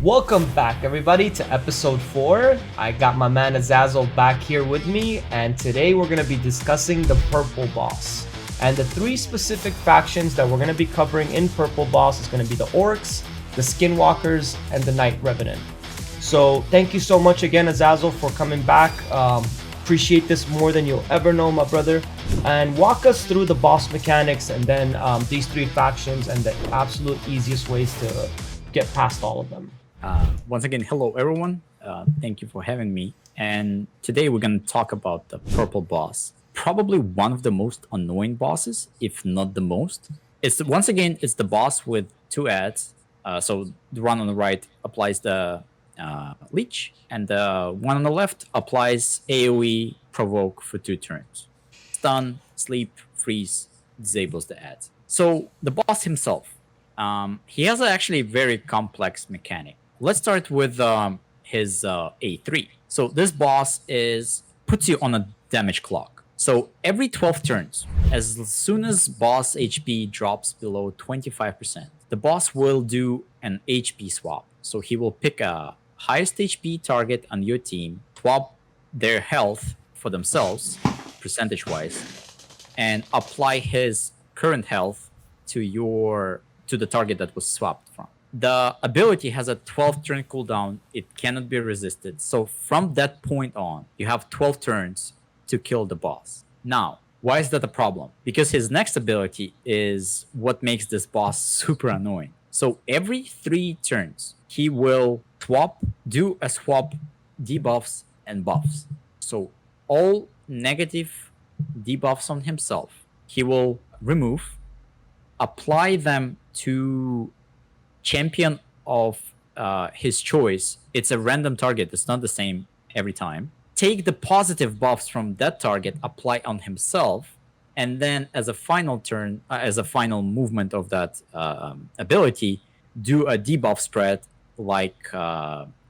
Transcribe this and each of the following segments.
Welcome back, everybody, to episode 4. I got my man Azazel back here with me, and today we're going to be discussing the Purple Boss. And the 3 specific factions that we're going to be covering in Purple Boss is going to be the Orcs, the Skinwalkers, and the Night Revenant. So thank you so much again, Azazel, for coming back. Appreciate this more than you'll ever know, my brother. And walk us through the boss mechanics and then these 3 factions and the absolute easiest ways to get past all of them. Once again, hello everyone. Thank you for having me. And today we're going to talk about the Purple Boss. Probably one of the most annoying bosses, if not the most. It's the boss with 2 ads. So the one on the right applies the leech, and the one on the left applies AoE provoke for 2 turns. Stun, sleep, freeze, disables the ads. So the boss himself, he has actually a very complex mechanic. Let's start with his A3. So this boss puts you on a damage clock. So every 12 turns, as soon as boss HP drops below 25%, the boss will do an HP swap. So he will pick a highest HP target on your team, swap their health for themselves, percentage-wise, and apply his current health to the target that was swapped from. The ability has a 12-turn cooldown. It cannot be resisted. So from that point on, you have 12 turns to kill the boss. Now, why is that a problem? Because his next ability is what makes this boss super annoying. So every 3 turns, he will do a swap debuffs and buffs. So all negative debuffs on himself, he will remove, apply them to champion of his choice. It's a random target. It's not the same every time. Take the positive buffs from that target, apply on himself, and then as a final turn, as a final movement of that ability, do a debuff spread like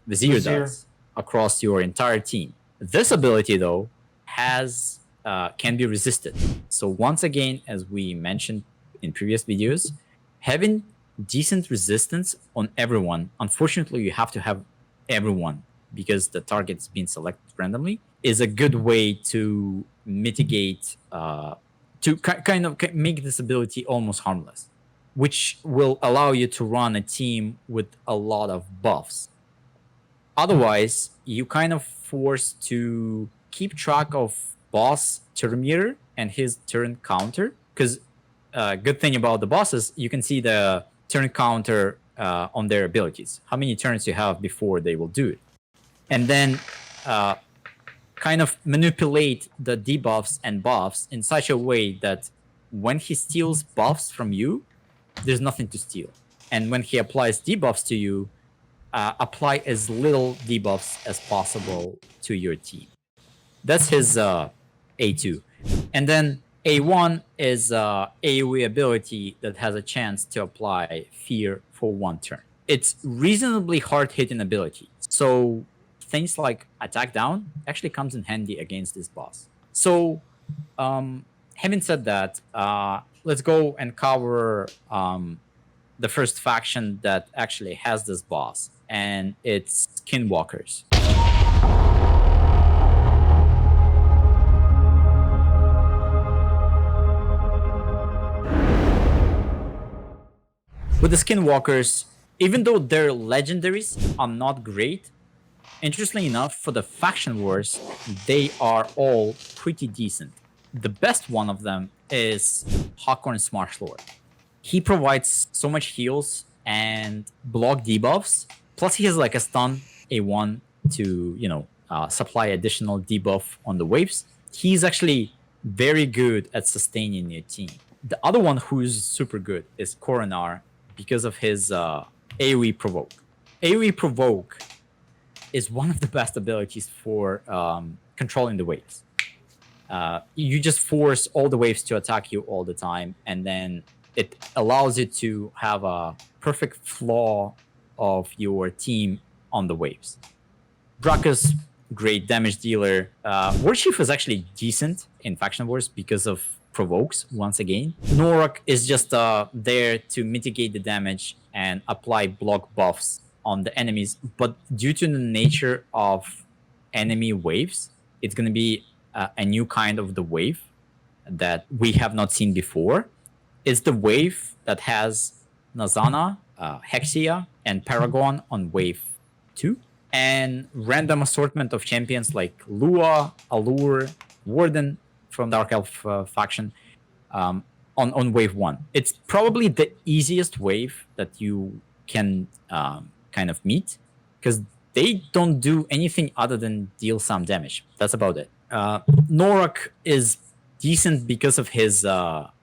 Vizier does across your entire team. This ability, though, can be resisted. So once again, as we mentioned in previous videos, having decent resistance on everyone, unfortunately you have to have everyone because the target's been selected randomly, is a good way to mitigate, to kind of make this ability almost harmless, which will allow you to run a team with a lot of buffs. Otherwise, you kind of forced to keep track of boss turn meter and his turn counter, because good thing about the bosses, you can see the turn counter on their abilities, how many turns you have before they will do it, and then kind of manipulate the debuffs and buffs in such a way that when he steals buffs from you, there's nothing to steal, and when he applies debuffs to you, apply as little debuffs as possible to your team. That's his A2. And then A1 is AoE ability that has a chance to apply fear for 1 turn. It's reasonably hard-hitting ability. So things like attack down actually comes in handy against this boss. So having said that, let's go and cover the first faction that actually has this boss, and it's Skinwalkers. With the Skinwalkers, even though their legendaries are not great, interestingly enough, for the faction wars, they are all pretty decent. The best one of them is Hawkhorn Smartlord. He provides so much heals and block debuffs, plus he has like a stun A1 to, supply additional debuff on the waves. He's actually very good at sustaining your team. The other one who's super good is Coronar, because of his AoE Provoke. AoE Provoke is one of the best abilities for controlling the waves. You just force all the waves to attack you all the time, and then it allows you to have a perfect flow of your team on the waves. Bracus, great damage dealer. Warchief is actually decent in Faction Wars because of provokes once again. Norak is just there to mitigate the damage and apply block buffs on the enemies, but due to the nature of enemy waves, it's going to be a new kind of the wave that we have not seen before. It's the wave that has Nazana, Hexia, and Paragon on wave 2, and random assortment of champions like Lua, Allure, Warden from Dark Elf faction on wave 1. It's probably the easiest wave that you can kind of meet, because they don't do anything other than deal some damage. That's about it. Norak is decent because of his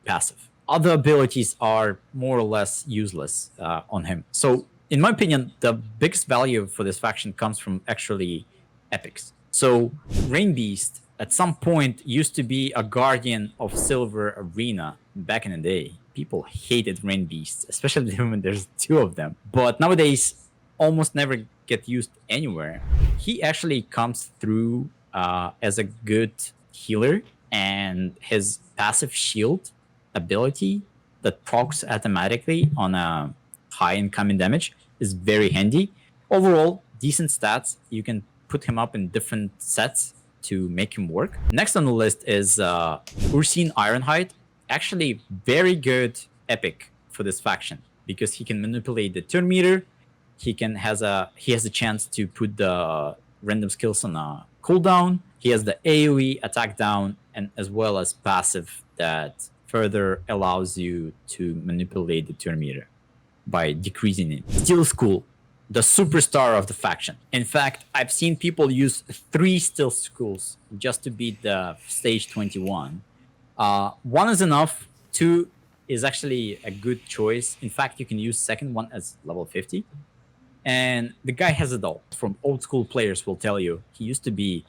passive. Other abilities are more or less useless on him. So, in my opinion, the biggest value for this faction comes from actually epics. So, Rain Beast at some point used to be a guardian of Silver Arena back in the day. People hated Rain Beasts, especially when there's 2 of them. But nowadays, almost never get used anywhere. He actually comes through as a good healer, and his passive shield ability that procs automatically on a high incoming damage is very handy. Overall, decent stats. You can put him up in different sets to make him work. Next on the list is Ursine Ironhide. Actually, very good epic for this faction because he can manipulate the turn meter. He has a chance to put the random skills on a cooldown. He has the AoE attack down, and as well as passive that further allows you to manipulate the turn meter by decreasing it. Steel Skull, the superstar of the faction. In fact, I've seen people use 3 Steel Skulls just to beat the stage 21. 1 is enough. 2 is actually a good choice. In fact, you can use second one as level 50. And the guy has it all. From old school players will tell you, he used to be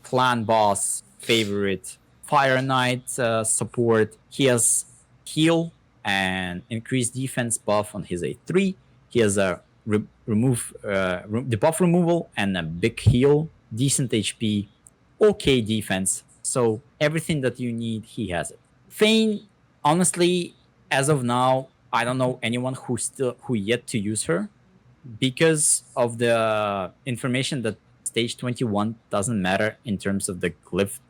clan boss, favorite, Fire Knight support. He has heal and increased defense buff on his A3. He has a debuff removal and a big heal, decent HP, okay defense. So everything that you need, he has it. Thane, honestly, as of now, I don't know anyone who yet to use her, because of the information that stage 21 doesn't matter in terms of the glyph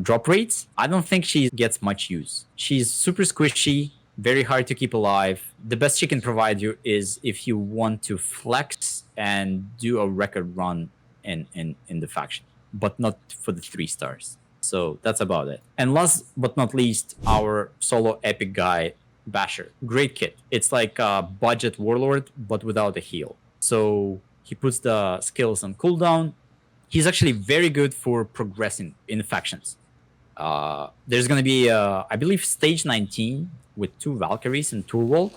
drop rates. I don't think she gets much use. She's super squishy, very hard to keep alive. The best she can provide you is if you want to flex and do a record run in the faction, but not for the 3 stars. So that's about it. And last but not least, our solo epic guy, Basher. Great kit. It's like a budget warlord, but without a heal. So he puts the skills on cooldown. He's actually very good for progressing in the factions. There's going to be, I believe, stage 19 with 2 Valkyries and Turwald.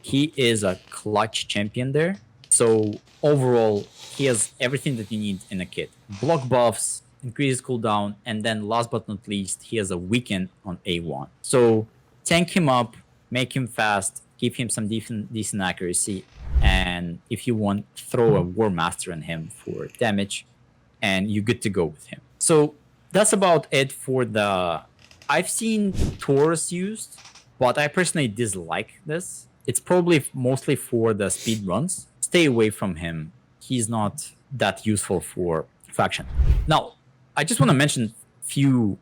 He is a clutch champion there. So overall, he has everything that you need in a kit. Block buffs, increases cooldown, and then last but not least, he has a weaken on A1. So tank him up, make him fast, give him some decent accuracy, and if you want, throw a War Master on him for damage, and you're good to go with him. So that's about it for the... I've seen Taurus used, but I personally dislike this. It's probably mostly for the speed runs. Stay away from him. He's not that useful for faction. Now, I just want to mention few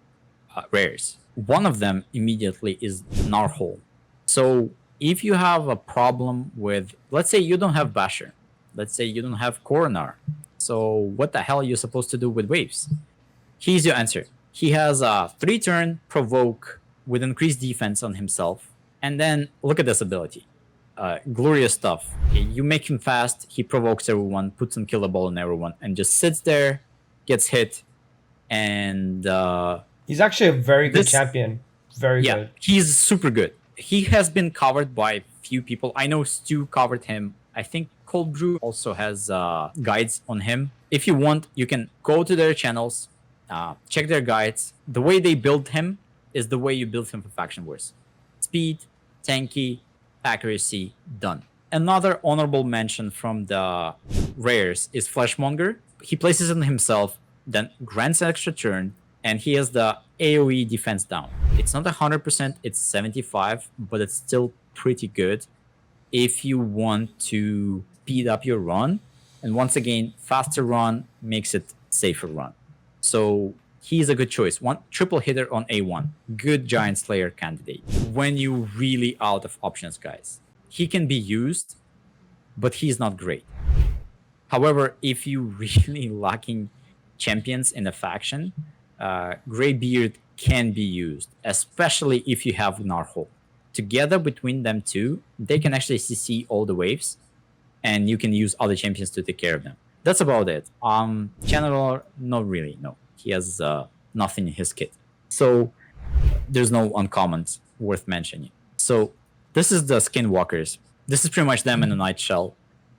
rares. One of them immediately is Narhol. So if you have a problem with, let's say you don't have Basher, let's say you don't have Coronar, so what the hell are you supposed to do with waves? Here's your answer. He has a 3-turn provoke with increased defense on himself, and then look at this ability. Glorious stuff. You make him fast, he provokes everyone, puts some killer ball on everyone, and just sits there, gets hit, and he's actually a very good champion. Very good. He's super good. He has been covered by few people. I know Stu covered him. I think Cold Brew also has guides on him. If you want, you can go to their channels, check their guides. The way they build him is the way you build him for Faction Wars. Speed, tanky, accuracy, done. Another honorable mention from the rares is Fleshmonger. He places on himself, then grants an extra turn, and he has the AoE defense down. It's not 100%, it's 75, but it's still pretty good if you want to speed up your run And once again, faster run makes it safer run. So he's a good choice. One triple hitter on A1. Good Giant Slayer candidate. When you really out of options, guys. He can be used, but he's not great. However, if you really lacking champions in a faction, Greybeard can be used, especially if you have Narhol. Together between them two, they can actually CC all the waves, and you can use other champions to take care of them. That's about it. Channeler, not really. No, he has nothing in his kit, so there's no uncommons worth mentioning. So this is the Skinwalkers. This is pretty much them in a nutshell.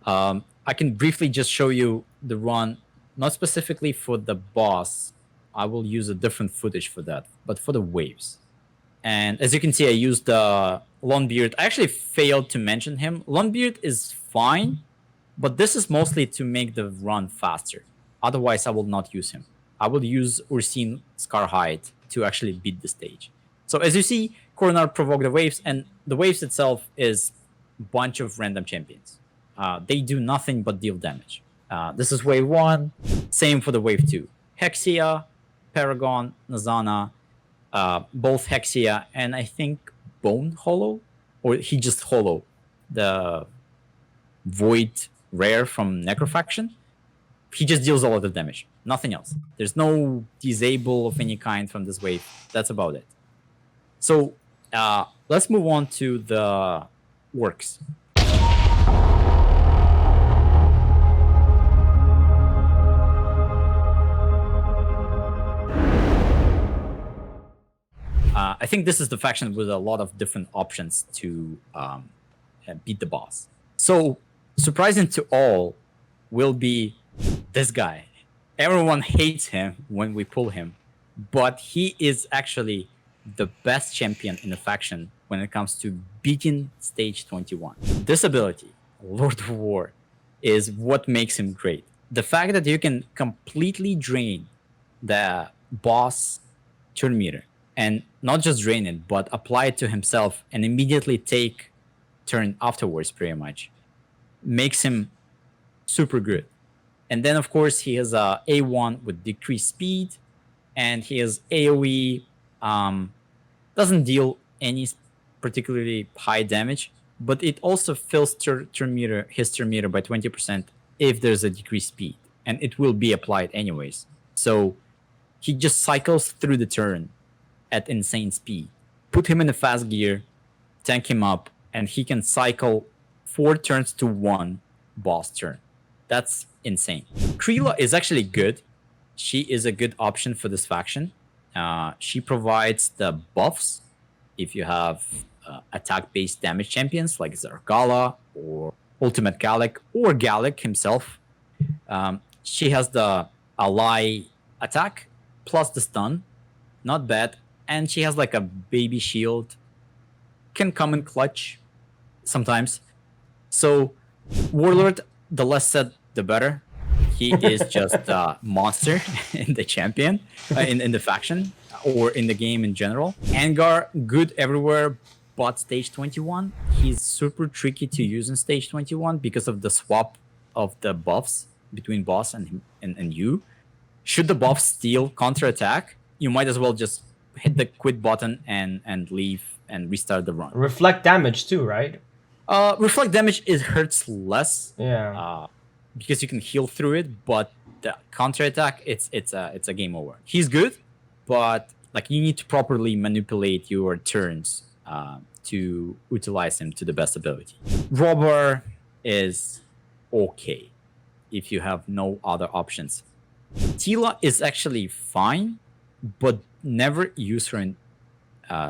I can briefly just show you the run, not specifically for the boss. I will use a different footage for that, but for the waves. And as you can see, I used Longbeard. I actually failed to mention him. Longbeard is fine, but this is mostly to make the run faster. Otherwise, I will not use him. I will use Ursine Scarhide to actually beat the stage. So as you see, Coronar provoke the waves, and the waves itself is a bunch of random champions. They do nothing but deal damage. This is wave 1. Same for the wave 2. Hexia, Paragon, Nazana, both Hexia, and I think Bone Hollow, or he just Hollow, the Void rare from Necrofaction. He just deals a lot of damage, nothing else. There's no disable of any kind from this wave. That's about it. So let's move on to the works. I think this is the faction with a lot of different options to beat the boss. So, surprising to all will be this guy. Everyone hates him when we pull him, but he is actually the best champion in the faction when it comes to beating stage 21. This ability, Lord of War, is what makes him great. The fact that you can completely drain the boss turn meter, and not just drain it, but apply it to himself and immediately take turn afterwards, pretty much, makes him super good. And then, of course, he has a A1 with decreased speed, and he has AoE, doesn't deal any particularly high damage, but it also fills his turn meter by 20% if there's a decreased speed, and it will be applied anyways. So he just cycles through the turn at insane speed. Put him in a fast gear, tank him up, and he can cycle 4 turns to 1 boss turn. That's insane. Kreela is actually good. She is a good option for this faction. She provides the buffs if you have attack-based damage champions like Zargala or Ultimate Gallic or Gallic himself. She has the ally attack plus the stun. Not bad. And she has like a baby shield. Can come in clutch sometimes. So Warlord, the less said, the better. He is just a monster in the champion, in the faction, or in the game in general. Angar, good everywhere but stage 21. He's super tricky to use in stage 21 because of the swap of the buffs between boss and you. Should the buff steal counterattack, you might as well just hit the quit button and leave and restart the run. Reflect damage too, right? Reflect damage, it hurts less. Yeah. Because you can heal through it, but the counterattack, it's a game over. He's good, but like you need to properly manipulate your turns to utilize him to the best ability. Robber is okay if you have no other options. Tila is actually fine, but never use her in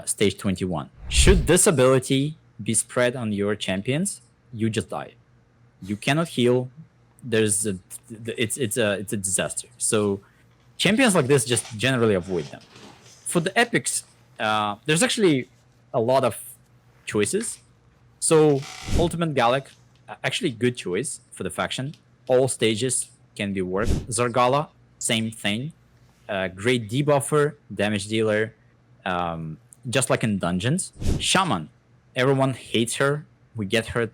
stage 21. Should this ability be spread on your champions, you just die. You cannot heal. It's a disaster. So champions like this, just generally avoid them. For the epics, there's actually a lot of choices. So Ultimate Gallic, actually good choice for the faction. All stages can be worked. Zargala, same thing. Great debuffer, damage dealer, just like in dungeons. Shaman, everyone hates her. We get her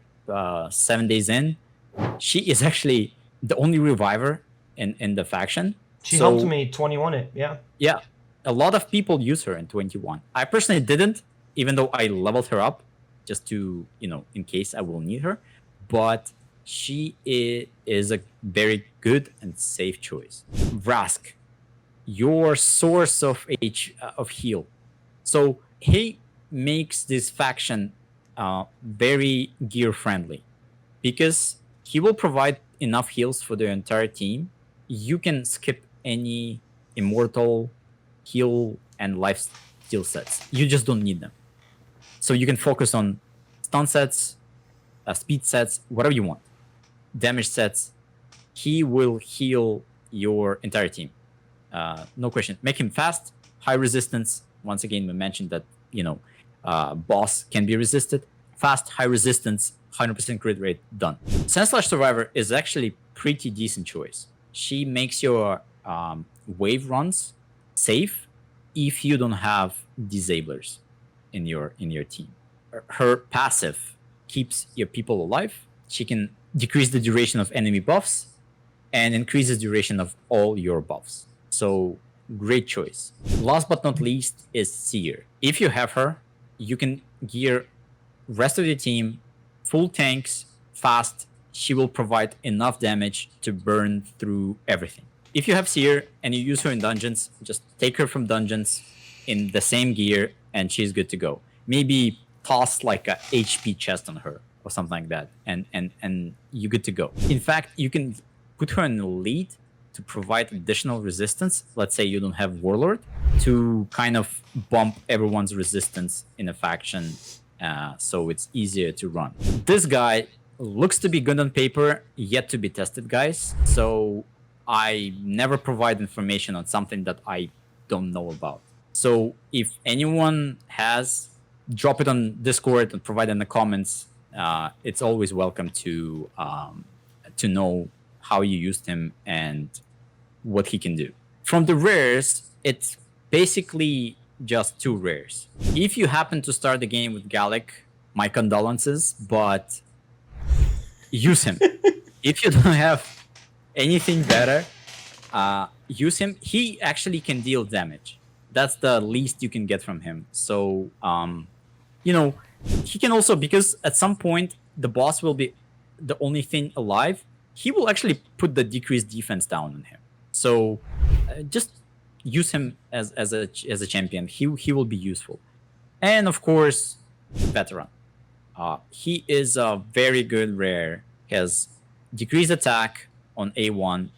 7 days in. She is actually the only reviver in the faction. She helped me 21 it, yeah. Yeah, a lot of people use her in 21. I personally didn't, even though I leveled her up just to, in case I will need her. But she is a very good and safe choice. Vrask, your source of heal. So he makes this faction very gear friendly because he will provide enough heals for the entire team. You can skip any immortal heal and life steal sets. You just don't need them. So you can focus on stun sets, speed sets, whatever you want. Damage sets. He will heal your entire team. No question. Make him fast, high resistance. Once again, we mentioned that, boss can be resisted. Fast, high resistance, 100% crit rate, done. Sandslash Survivor is actually pretty decent choice. She makes your wave runs safe if you don't have disablers in your team. Her passive keeps your people alive. She can decrease the duration of enemy buffs and increases duration of all your buffs. So great choice. Last but not least is Seer. If you have her, you can gear rest of the team full tanks, fast. She will provide enough damage to burn through everything. If you have Seer and you use her in dungeons, just take her from dungeons in the same gear and she's good to go. Maybe toss like a HP chest on her or something like that, and you're good to go. In fact, you can put her in the lead to provide additional resistance. Let's say you don't have Warlord, to kind of bump everyone's resistance in a faction, so it's easier to run. This guy looks to be good on paper, yet to be tested, guys. So I never provide information on something that I don't know about. So if anyone has, drop it on Discord and provide in the comments. It's always welcome to know how you used him and what he can do. From the rares, it's basically just 2 rares. If you happen to start the game with Gallic, my condolences, but use him. If you don't have anything better, use him. He actually can deal damage. That's the least you can get from him. So, he can also, because at some point the boss will be the only thing alive, he will actually put the decreased defense down on him. So just use him as a champion. He will be useful. And of course, veteran. He is a very good rare. He has decreased attack on A1.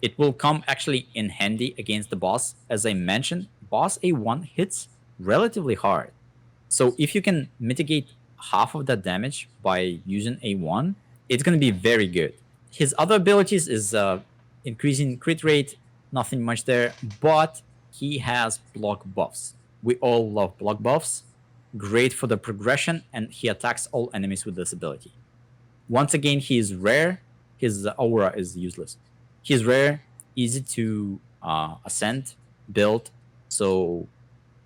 It will come actually in handy against the boss. As I mentioned, boss A1 hits relatively hard. So if you can mitigate half of that damage by using A1, it's going to be very good. His other abilities is increasing crit rate, nothing much there, but he has block buffs. We all love block buffs. Great for the progression, and he attacks all enemies with this ability. Once again, he is rare. His aura is useless. He's rare, easy to ascend, build. So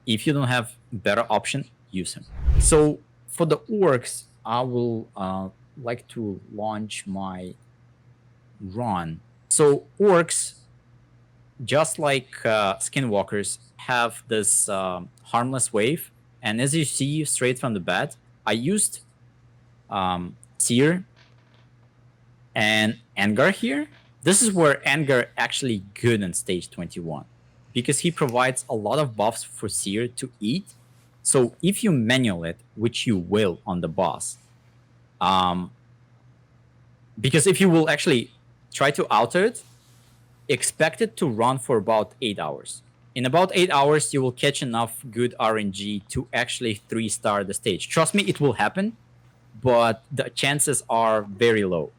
if you don't have better option, use him. So for the orcs, I will like to launch my run. So orcs, just like skinwalkers, have this harmless wave. And as you see straight from the bat, I used Seer and Angar here. This is where Angar actually good in stage 21, because he provides a lot of buffs for Seer to eat. So if you manual it, which you will on the boss, because if you will actually try to alter it, expect it to run for about 8 hours. In about 8 hours, you will catch enough good RNG to actually 3-star the stage. Trust me, it will happen, but the chances are very low.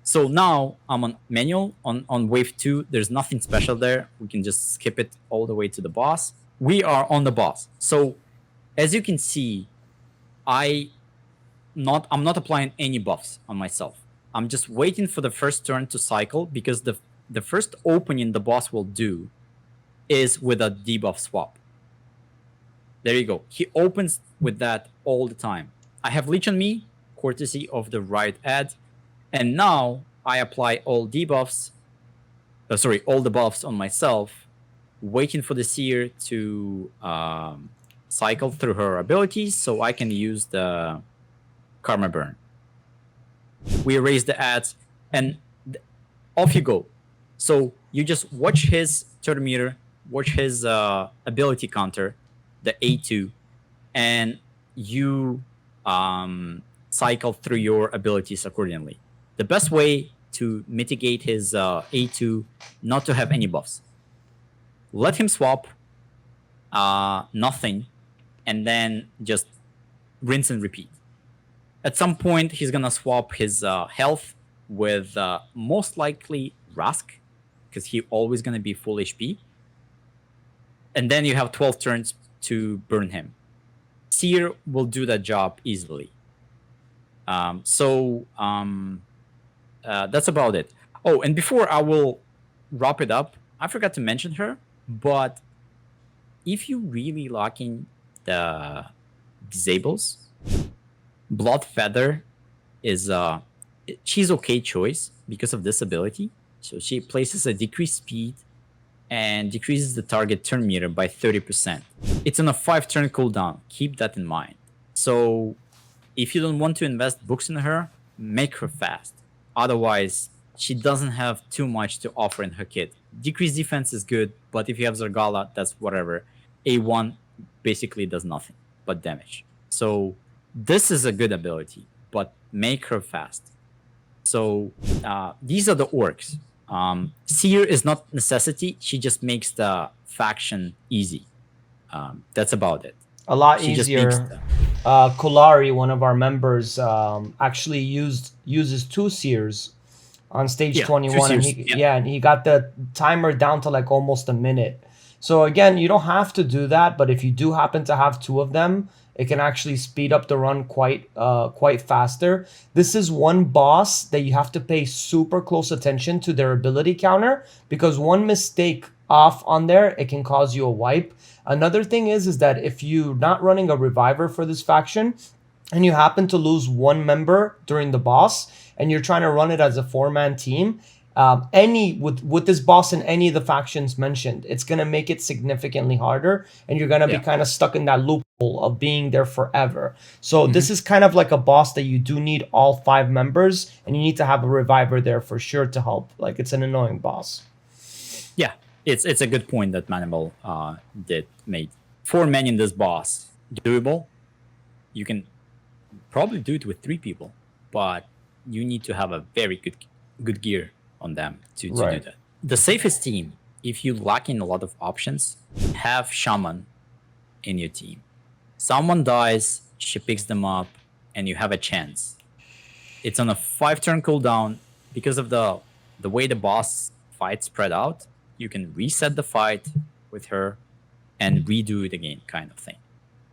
So now I'm on manual on wave 2. There's nothing special there. We can just skip it all the way to the boss. We are on the boss. So as you can see, I'm not applying any buffs on myself. I'm just waiting for the first turn to cycle, because the first opening the boss will do is with a debuff swap. There you go. He opens with that all the time. I have Leech on me, courtesy of the right ad. And now I apply all debuffs, all the buffs on myself, waiting for the seer to cycle through her abilities so I can use the Karma Burn. We erase the ads, and off you go. So you just watch his turn meter, watch his ability counter, the A2, and you cycle through your abilities accordingly. The best way to mitigate his A2 not to have any buffs. Let him swap nothing, and then just rinse and repeat. At some point, he's gonna swap his health with most likely Rask, because he always gonna be full HP. And then you have 12 turns to burn him. Seer will do that job easily. That's about it. Oh, and before I will wrap it up, I forgot to mention her, but if you really locking the disables, Blood Feather is she's okay choice because of this ability. So she places a decreased speed and decreases the target turn meter by 30%. It's on a 5-turn cooldown. Keep that in mind. So if you don't want to invest books in her, make her fast. Otherwise, she doesn't have too much to offer in her kit. Decreased defense is good, but if you have Zargala, that's whatever. A1 basically does nothing but damage. So this is a good ability, but make her fast. So these are the orcs. Seer is not necessity. She just makes the faction easy. That's about it. A lot She just easier. makes the- Kolari, one of our members, actually uses 2 seers on stage Yeah, 21, 2 and seers, he yeah. and he got the timer down to like almost a minute. So again, you don't have to do that, but if you do happen to have 2 of them, it can actually speed up the run quite faster. This is one boss that you have to pay super close attention to their ability counter, because one mistake off on there, it can cause you a wipe. Another thing is that if you're not running a reviver for this faction and you happen to lose one member during the boss and you're trying to run it as a 4-man team, with this boss in any of the factions mentioned, it's gonna make it significantly harder, and you're gonna be Yeah. kind of stuck in that loophole of being there forever. So this is kind of like a boss that you do need all 5 members, and you need to have a reviver there for sure to help. Like, it's an annoying boss. Yeah, it's a good point that Manimal made. 4 men in this boss, doable. You can probably do it with 3 people, but you need to have a very good gear on them to do Right. that. The safest team, if you lack in a lot of options, have Shaman in your team. Someone dies, she picks them up, and you have a chance. It's on a 5-turn cooldown. Because of the way the boss fight spread out, you can reset the fight with her and redo it again, kind of thing,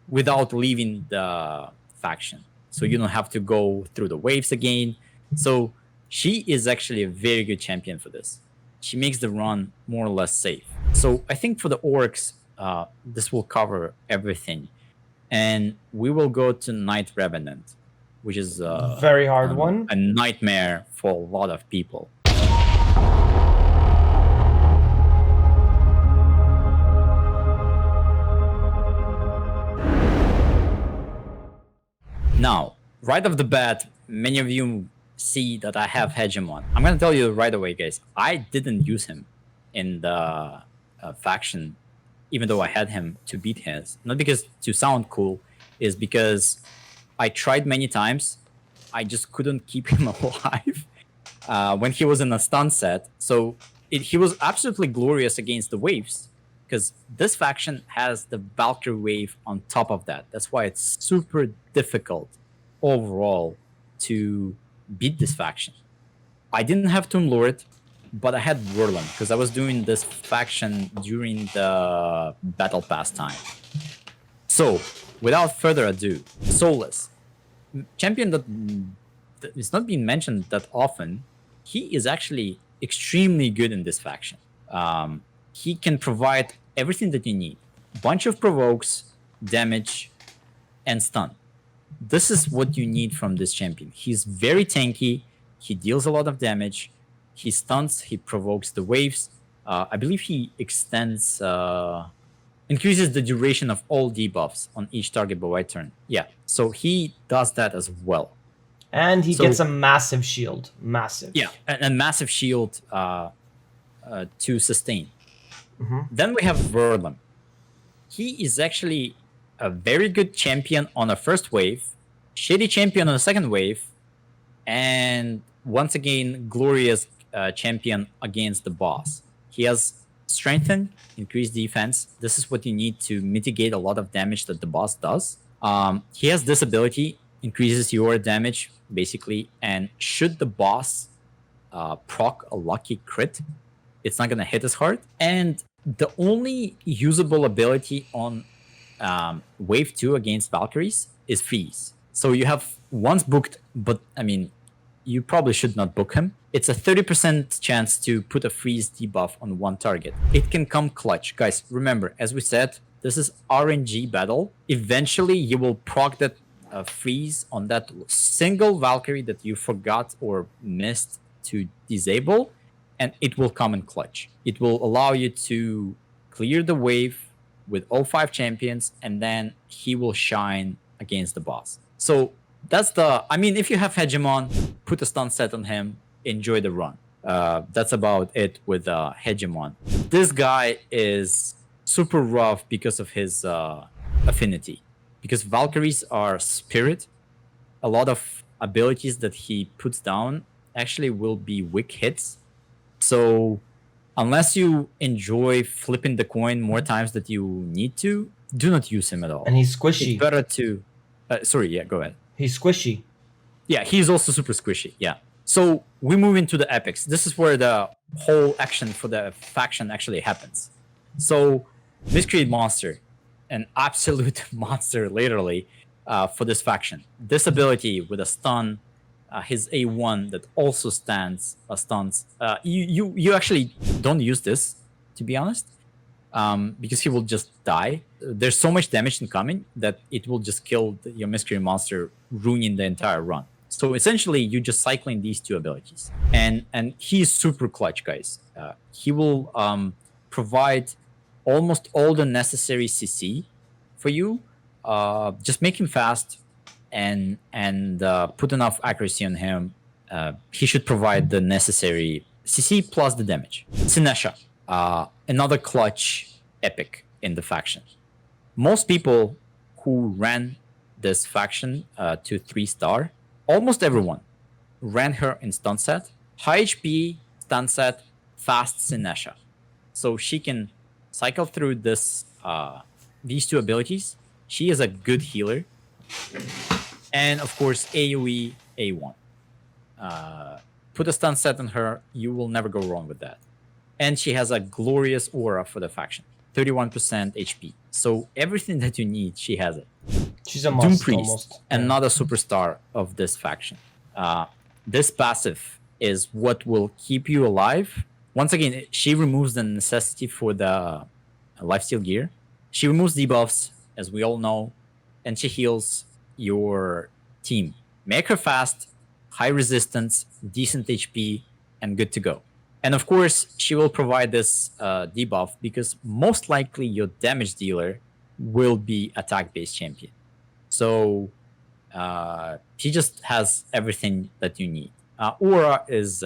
without leaving the faction. So you don't have to go through the waves again. So she is actually a very good champion for this. She makes the run more or less safe. So I think for the orcs, this will cover everything. And we will go to Night Revenant, which is Very hard one. a nightmare for a lot of people. Now, right off the bat, many of you see that I have Hegemon. I'm going to tell you right away, guys. I didn't use him in the faction, even though I had him to beat his. Not because to sound cool, is because I tried many times. I just couldn't keep him alive when he was in a stun set. So he was absolutely glorious against the waves, because this faction has the Valkyrie wave on top of that. That's why it's super difficult overall to beat this faction. I didn't have Tomb Lord, but I had Whirlin, because I was doing this faction during the Battle Pass time. So, without further ado, Solus, champion that is not being mentioned that often. He is actually extremely good in this faction. He can provide everything that you need. Bunch of provokes, damage, and stun. This is what you need from this champion. He's very tanky. he deals a lot of damage, he stuns, he provokes the waves. I believe he increases the duration of all debuffs on each target by white turn. Yeah, so he does that as well. And he So- gets a massive shield. Massive. Yeah, and a massive shield to sustain. Mhm. Then we have Verlem. He is actually a very good champion on a first wave, shitty champion on a second wave, and once again, glorious champion against the boss. He has strengthen, increased defense. This is what you need to mitigate a lot of damage that the boss does. He has this ability, increases your damage, basically, and should the boss proc a lucky crit, it's not going to hit as hard. And the only usable ability on Wave 2 against Valkyries is Freeze. So you have once booked, but I mean, you probably should not book him. It's a 30% chance to put a Freeze debuff on one target. It can come clutch. Guys, remember, as we said, this is RNG battle. Eventually, you will proc that Freeze on that single Valkyrie that you forgot or missed to disable, and it will come in clutch. It will allow you to clear the wave with all 5 champions, and then he will shine against the boss. So that's I mean, if you have Hegemon, put a stun set on him, enjoy the run. That's about it with Hegemon. This guy is super rough because of his affinity. Because Valkyries are spirit, a lot of abilities that he puts down actually will be weak hits. So unless you enjoy flipping the coin more times that you need to, do not use him at all. And he's squishy. It's better to... sorry, yeah, go ahead. He's squishy. Yeah, he's also super squishy, yeah. So we move into the epics. This is where the whole action for the faction actually happens. So Miscreant Monster, an absolute monster, literally, for this faction. This ability with a stun, his A1 that also stuns. You actually don't use this, to be honest, because he will just die. There's so much damage incoming that it will just kill your Miscreant Monster, ruining the entire run. So essentially, you're just cycling these 2 abilities, and he's super clutch, guys. He will provide almost all the necessary CC for you. Just make him fast and put enough accuracy on him. He should provide the necessary CC plus the damage. Sinesha, another clutch epic in the faction. Most people who ran this faction to 3-star, almost everyone ran her in stun set, high HP, stun set, fast Sinesha. So she can cycle through these 2 abilities. She is a good healer. And of course, AoE A1. Put a stun set on her, you will never go wrong with that. And she has a glorious aura for the faction, 31% HP. So everything that you need, she has it. She's a Doom must Priest, almost. another superstar of this faction. This passive is what will keep you alive. Once again, she removes the necessity for the lifesteal gear. She removes debuffs, as we all know, and she heals your team. Make her fast, high resistance, decent HP, and good to go. And of course, she will provide this debuff because most likely your damage dealer will be attack-based champion. So she just has everything that you need. Aura is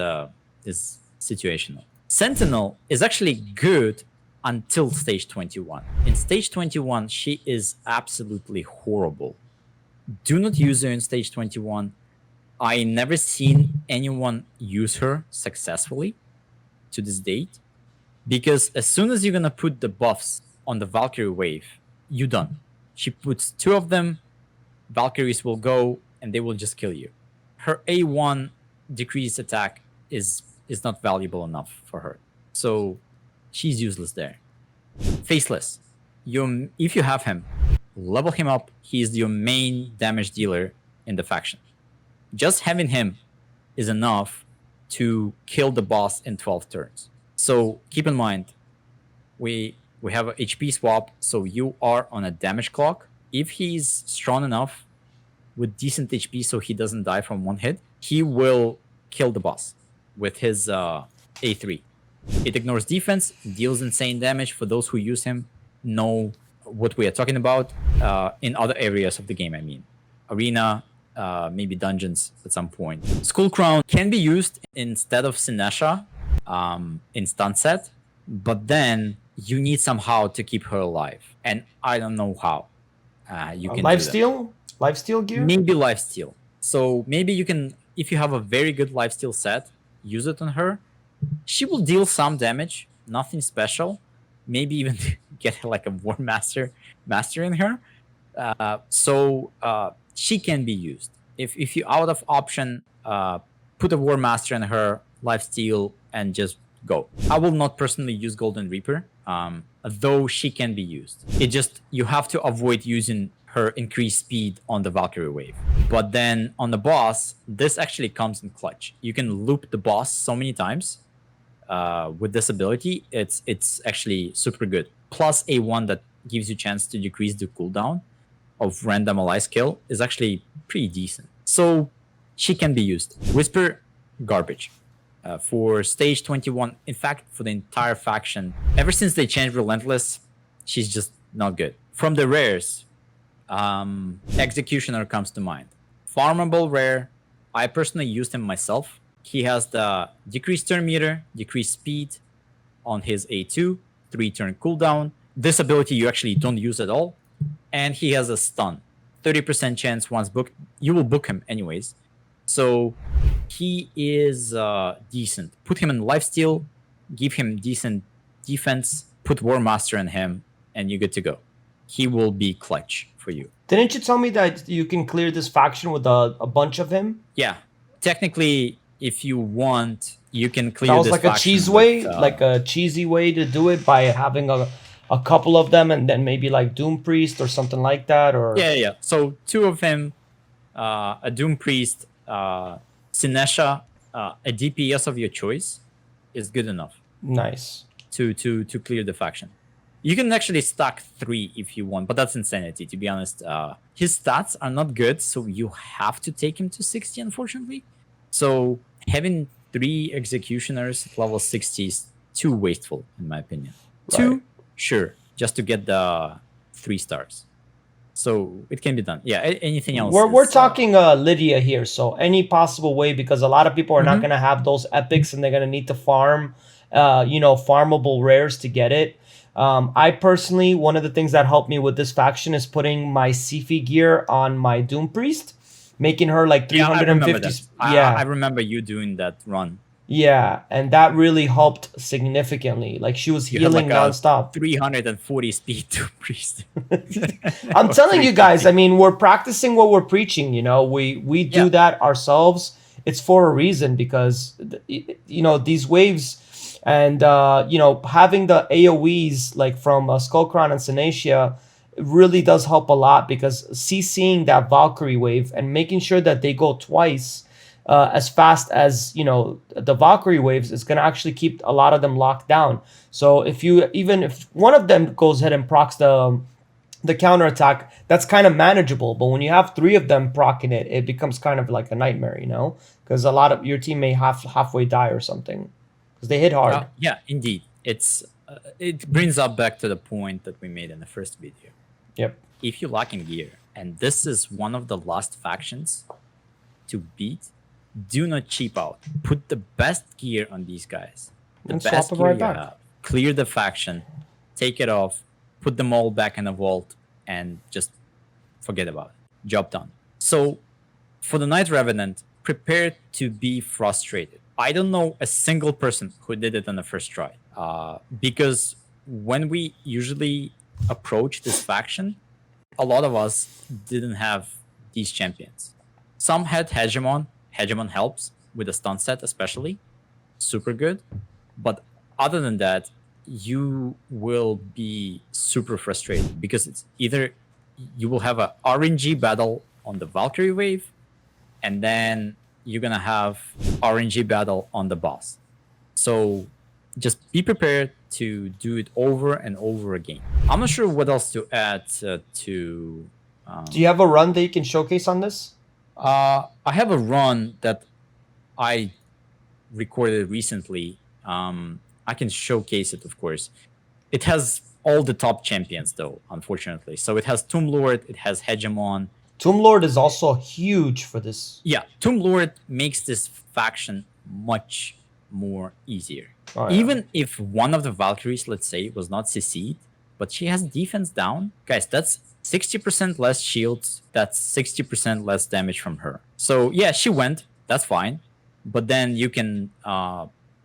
situational. Sentinel is actually good until stage 21. In stage 21, she is absolutely horrible. Do not use her in stage 21. I never seen anyone use her successfully to this date, because as soon as you're gonna put the buffs on the Valkyrie wave, you're done. She puts 2 of them, Valkyries will go and they will just kill you. Her A1 decreased attack is not valuable enough for her, so she's useless there. Faceless, if you have him, level him up. He is your main damage dealer in the faction. Just having him is enough to kill the boss in 12 turns. So keep in mind, we have a HP swap, so you are on a damage clock. If he's strong enough with decent HP so he doesn't die from one hit, he will kill the boss with his A3. It ignores defense, deals insane damage. For those who use him, know what we are talking about in other areas of the game. I mean, arena, maybe dungeons at some point. Skull Crown can be used instead of Sinesha in stun set, but then you need somehow to keep her alive, and I don't know how. You can do that. Lifesteal gear. Maybe lifesteal. So maybe you can, if you have a very good lifesteal set, use it on her. She will deal some damage, nothing special. Maybe even get like a War Master in her. So she can be used. If you out of option, put a War Master in her, lifesteal, and just go. I will not personally use Golden Reaper, though she can be used. It just, you have to avoid using her increased speed on the Valkyrie wave. But then on the boss, this actually comes in clutch. You can loop the boss so many times with this ability. It's actually super good. Plus A1 that gives you chance to decrease the cooldown of random ally skill is actually pretty decent. So she can be used. Whisper, garbage. For stage 21, in fact, for the entire faction, ever since they changed Relentless, she's just not good. From the rares, Executioner comes to mind. Farmable rare. I personally used him myself. He has the decreased turn meter, decreased speed on his A2, 3-turn cooldown. This ability you actually don't use at all. And he has a stun. 30% chance once booked. You will book him anyways. So he is decent. Put him in lifesteal, give him decent defense, put War Master in him, and you're good to go. He will be clutch for you. Didn't you tell me that you can clear this faction with a bunch of him? Yeah. Technically, if you want, you can clear that was this like a faction cheese with, way, like a cheesy way to do it by having a couple of them and then maybe like Doom Priest or something like that, or yeah. So 2 of him, a Doom Priest, Sinesha, a DPS of your choice is good enough. Nice. To clear the faction. You can actually stack 3 if you want, but that's insanity, to be honest. His stats are not good, so you have to take him to 60, unfortunately. So having 3 executioners at level 60 is too wasteful, in my opinion. Right. 2, sure, just to get the 3 stars. So it can be done. Yeah, anything else? We're talking Lydia here, so any possible way, because a lot of people are not going to have those epics and they're going to need to farm, farmable rares to get it. I personally, one of the things that helped me with this faction is putting my Sifi gear on my Doom Priest, making her like 350. I remember you doing that run. Yeah, and that really helped significantly. Like she was healing nonstop. 340 speed Doom Priest. I'm telling you guys, I mean, we're practicing what we're preaching. We do that ourselves. It's for a reason, because these waves. And, having the AoEs like from Skullcrown and Sinesha really does help a lot, because CCing that Valkyrie wave and making sure that they go twice as fast as, the Valkyrie waves is going to actually keep a lot of them locked down. So if one of them goes ahead and procs the counterattack, that's kind of manageable. But when you have 3 of them proccing it, it becomes kind of like a nightmare, because a lot of your team may halfway die or something. Because they hit hard. Yeah, indeed. It brings up back to the point that we made in the first video. Yep. If you lack in gear, and this is one of the last factions to beat, do not cheap out. Put the best gear on these guys. The and best swap it gear right you back. have. Clear the faction, take it off, put them all back in the vault, and just forget about it. Job done. So, for the Night Revenant, prepare to be frustrated. I don't know a single person who did it on the first try. Because when we usually approach this faction, a lot of us didn't have these champions. Some had Hegemon. Hegemon helps with the stun set especially. Super good. But other than that, you will be super frustrated, because it's either you will have a RNG battle on the Valkyrie wave, and then you're going to have RNG battle on the boss. So just be prepared to do it over and over again. I'm not sure what else to add to... Do you have a run that you can showcase on this? I have a run that I recorded recently. I can showcase it, of course. It has all the top champions, though, unfortunately. So it has Tomb Lord, it has Hegemon. Tomb Lord is also huge for this. Yeah, Tomb Lord makes this faction much more easier. Oh, yeah. Even if one of the Valkyries, let's say, was not CC'd, but she has defense down, guys, that's 60% less shields, that's 60% less damage from her. So yeah, she went, that's fine. But then you can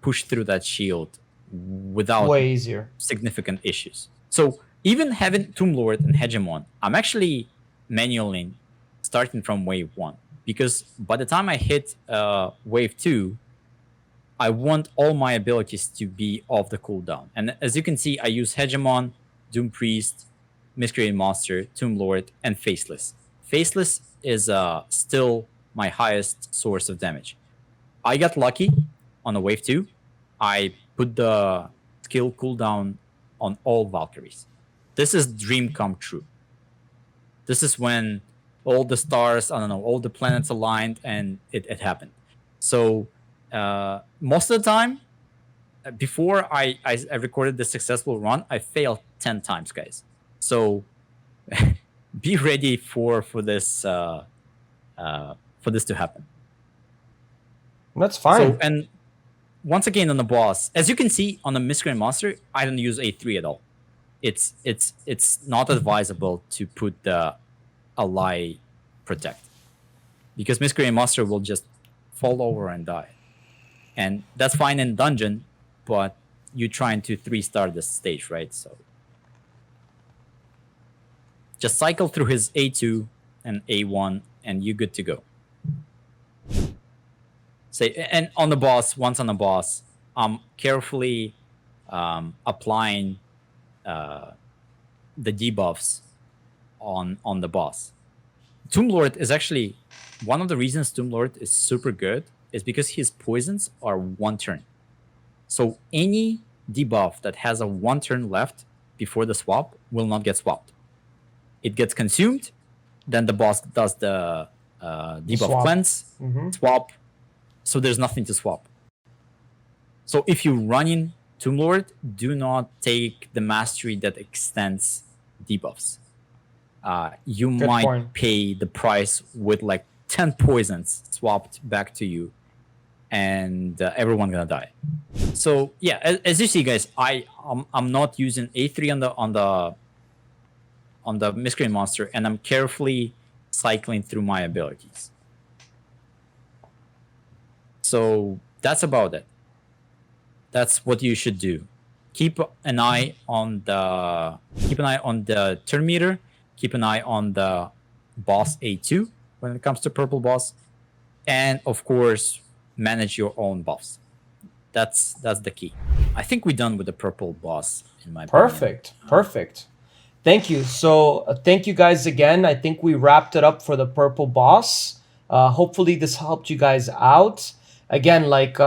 push through that shield without Way easier. significant issues. So even having Tomb Lord and Hegemon, I'm actually manually starting from wave 1, because by the time I hit wave 2, I want all my abilities to be off the cooldown. And as you can see, I use Hegemon, Doom Priest, Miscreant Monster, Tomb Lord, and Faceless. Faceless is still my highest source of damage. I got lucky on a wave 2. I put the skill cooldown on all Valkyries. This is dream come true. This is when all the stars, I don't know, all the planets aligned, and it happened. So most of the time, before I recorded the successful run, I failed 10 times, guys. So be ready for this to happen. That's fine. So, and once again on the boss, as you can see on the Miscreant Monster, I don't use A3 at all. It's not advisable to put the ally protect, because Miscreant Monster will just fall over and die. And that's fine in dungeon, but you're trying to 3-star this stage, right? So just cycle through his A2 and A1 and you're good to go. Say, and on the boss, once on the boss, I'm carefully applying the debuffs on the boss. Tomb Lord is actually one of the reasons Tomb Lord is super good is because his poisons are 1 turn. So any debuff that has a 1 turn left before the swap will not get swapped. It gets consumed, then the boss does the debuff swap. cleanse, swap, so there's nothing to swap. So if you're running Tomb Lord, do not take the mastery that extends debuffs. You Good might point. pay the price with like 10 poisons swapped back to you, and everyone gonna die. So yeah, as you see, guys, I'm not using A3 on the Miscreant Monster, and I'm carefully cycling through my abilities. So that's about it. That's what you should do. Keep an eye on the turn meter. Keep an eye on the boss A2 when it comes to purple boss, and of course, manage your own buffs. That's the key. I think we're done with the purple boss in my opinion. Perfect. Thank you. So thank you guys again. I think we wrapped it up for the purple boss. Hopefully this helped you guys out. Again, like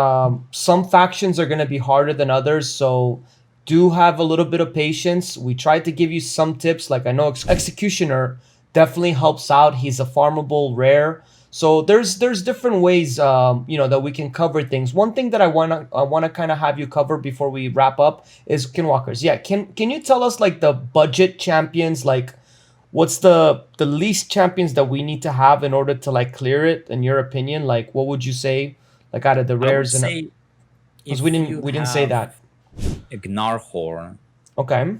some factions are going to be harder than others, so do have a little bit of patience. We tried to give you some tips. Like I know Executioner definitely helps out. He's a farmable rare. So there's different ways that we can cover things. One thing that I wanna kind of have you cover before we wrap up is Skinwalkers. Yeah, can you tell us like the budget champions, like what's the least champions that we need to have in order to like clear it, in your opinion? Like what would you say, like out of the rares? And because we didn't say that. Gnarhorn, Okay.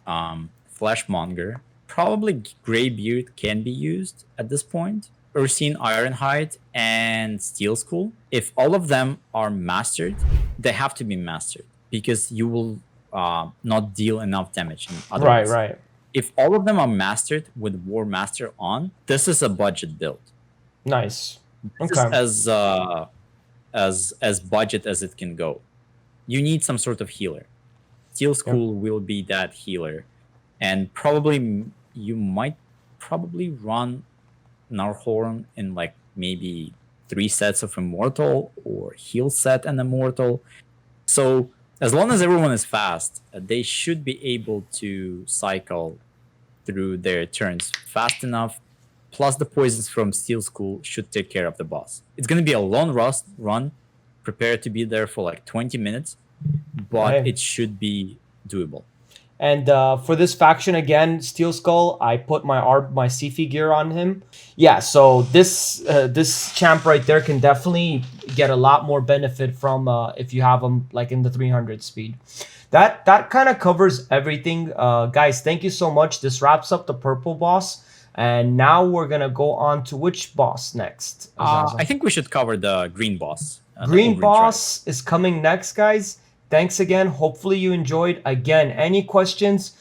Fleshmonger, probably Greybeard can be used at this point. Ursine Ironhide and Steel Skull. If all of them are mastered, they have to be mastered because you will not deal enough damage. Right. If all of them are mastered with War Master on, this is a budget build. Nice. This is as budget as it can go. You need some sort of healer. Steel Skull will be that healer, and probably you might run Gnarhorn in like maybe 3 sets of Immortal or heal set and Immortal. So as long as everyone is fast, they should be able to cycle through their turns fast enough plus the poisons from Steel Skull should take care of the boss. It's going to be a long run. Prepare to be there for like 20 minutes, but Right. it should be doable. And for this faction again, Steel Skull, I put my Sifi gear on him. Yeah, so this champ right there can definitely get a lot more benefit from if you have him like in the 300 speed. That kind of covers everything, guys. Thank you so much. This wraps up the purple boss, and now we're gonna go on to which boss next? Azazel? I think we should cover the green boss. the Green Ogre Boss is coming next, guys. Thanks again. Hopefully you enjoyed. Again, any questions,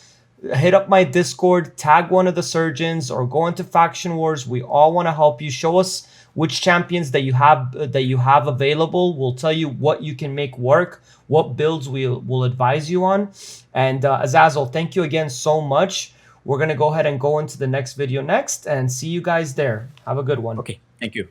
hit up my Discord, tag one of the surgeons, or go into Faction Wars. We all want to help you. Show us which champions that you have available. We'll tell you what you can make work, what builds we'll advise you on. And Azazel, thank you again so much. We're gonna go ahead and go into the next video next, and see you guys there. Have a good one. Okay, thank you.